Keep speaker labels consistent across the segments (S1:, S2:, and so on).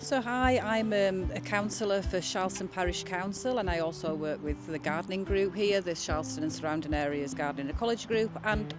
S1: So hi, I'm a councillor for Charleston Parish Council, and I also work with the gardening group here, the Charleston and surrounding areas gardening ecology group, and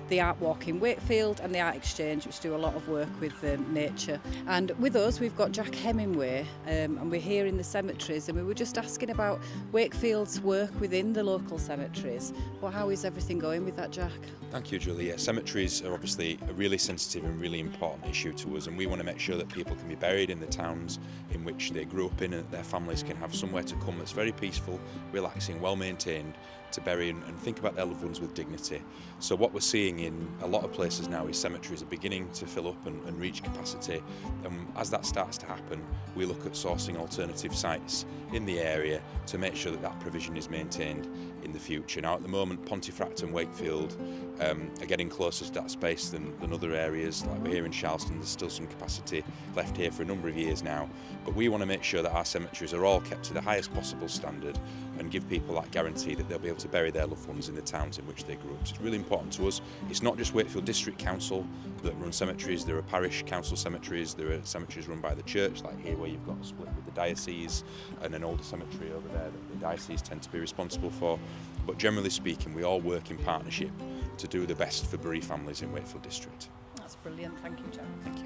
S1: the Art Walk in Wakefield and the Art Exchange, which do a lot of work with nature. And with us we've got Jack Hemmingway, and we're here in the cemeteries, and we were just asking about Wakefield's work within the local cemeteries. Well, how is everything going with that, Jack?
S2: Thank you, Julie. Yeah, cemeteries are obviously a really sensitive and really important issue to us, and we want to make sure that people can be buried in the towns in which they grew up in, and that their families can have somewhere to come that's very peaceful, relaxing, well maintained, to bury and think about their loved ones with dignity. So what we're seeing in a lot of places now is cemeteries are beginning to fill up and reach capacity, and as that starts to happen, we look at sourcing alternative sites in the area to make sure that that provision is maintained in the future. Now at the moment, Pontefract and Wakefield are getting closer to that space than other areas. Like we're here in Charleston, there's still some capacity left here for a number of years now, but we want to make sure that our cemeteries are all kept to the highest possible standard and give people that guarantee that they'll be able to bury their loved ones in the towns in which they grew up. So it's really important to us. It's not just Wakefield District Council that run cemeteries, there are parish council cemeteries, there are cemeteries run by the church, like here where you've got a split with the diocese, and an older cemetery over there that the diocese tend to be responsible for. But generally speaking, we all work in partnership to do the best for bereaved families in Wakefield District.
S1: That's brilliant, thank you, Jack.
S2: Thank you.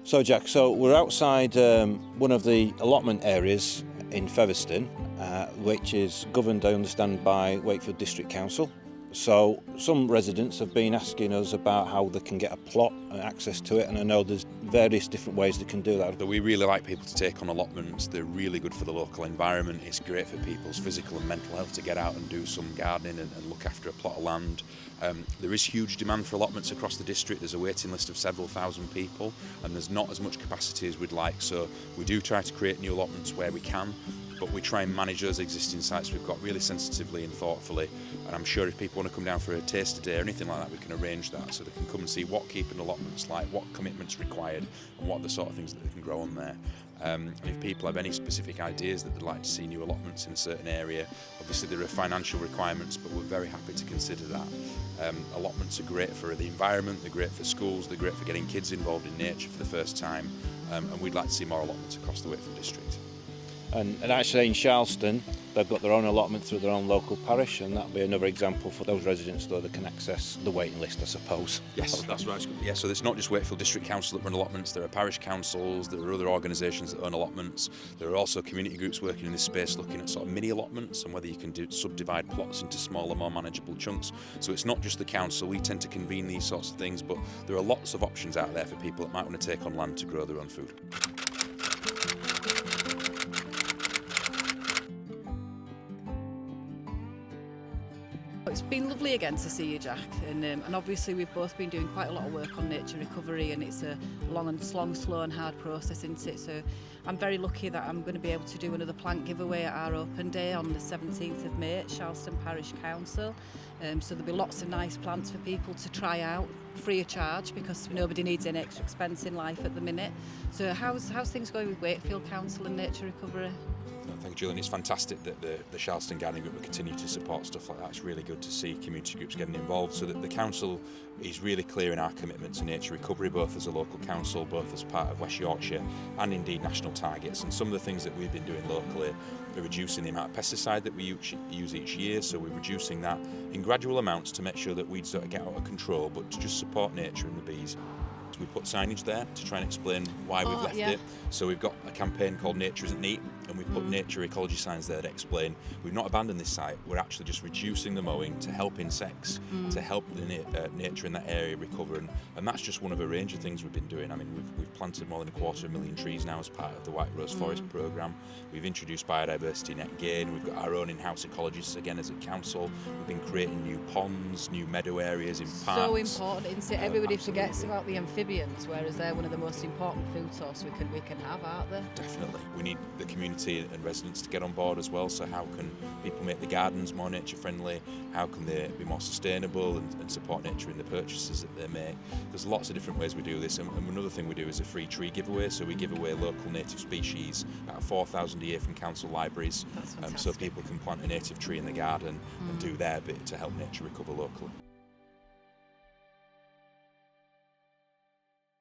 S3: So Jack, we're outside one of the allotment areas in Featherstone, which is governed, I understand, by Wakefield District Council. So some residents have been asking us about how they can get a plot and access to it, and I know there's various different ways they can do that.
S2: We really like people to take on allotments. They're really good for the local environment. It's great for people's physical and mental health to get out and do some gardening and look after a plot of land. There is huge demand for allotments across the district. There's a waiting list of several thousand people, and there's not as much capacity as we'd like, so we do try to create new allotments where we can, but we try and manage those existing sites we've got really sensitively and thoughtfully. And I'm sure if people want to come down for a taster day or anything like that, we can arrange that so they can come and see what keeping allotments like, what commitments required, and what are the sort of things that they can grow on there. And if people have any specific ideas that they'd like to see new allotments in a certain area, obviously there are financial requirements, but we're very happy to consider that. Allotments are great for the environment, they're great for schools, they're great for getting kids involved in nature for the first time, and we'd like to see more allotments across the Wakefield district.
S3: And actually in Charleston, they've got their own allotment through their own local parish, and that'll be another example for those residents though that can access the waiting list, I suppose.
S2: Yes, that's right. Yeah, so it's not just Wakefield District Council that run allotments, there are parish councils, there are other organisations that own allotments, there are also community groups working in this space looking at sort of mini allotments and whether you can subdivide plots into smaller, more manageable chunks. So it's not just the council, we tend to convene these sorts of things, but there are lots of options out there for people that might want to take on land to grow their own food.
S1: It's been lovely again to see you, Jack, and obviously we've both been doing quite a lot of work on nature recovery, and it's a long, slow and hard process, isn't it? So I'm very lucky that I'm going to be able to do another plant giveaway at our open day on the 17th of May at Charleston Parish Council. So there'll be lots of nice plants for people to try out free of charge, because nobody needs any extra expense in life at the minute. So how's things going with Wakefield Council and nature recovery?
S2: No, thank you, Julian. It's fantastic that the Charleston Gardening Group will continue to support stuff like that. It's really good to see community groups getting involved, so that the council is really clear in our commitment to nature recovery, both as a local council, both as part of West Yorkshire and indeed national targets. And some of the things that we've been doing locally are reducing the amount of pesticide that we use each year, so we're reducing that in gradual amounts to make sure that weeds don't get out of control, but to just support nature and the bees. We put signage there to try and explain why we've left it. So we've got a campaign called Nature Isn't Neat, and we've put nature ecology signs there to explain we've not abandoned this site, we're actually just reducing the mowing to help insects, to help the nature in that area recover, and that's just one of a range of things we've been doing. I mean, we've planted more than 250,000 trees now as part of the White Rose Forest programme. We've introduced biodiversity net gain, we've got our own in-house ecologists again as a council, we've been creating new ponds, new meadow areas in parks.
S1: So important, isn't it? Everybody forgets about the amphibians, whereas they're one of the most important food sources we can have, aren't they?
S2: Definitely. We need the community and residents to get on board as well. So how can people make the gardens more nature friendly? How can they be more sustainable and support nature in the purchases that they make? There's lots of different ways we do this, and another thing we do is a free tree giveaway. So we give away local native species, about 4,000 a year from council libraries, so people can plant a native tree in the garden and do their bit to help nature recover locally.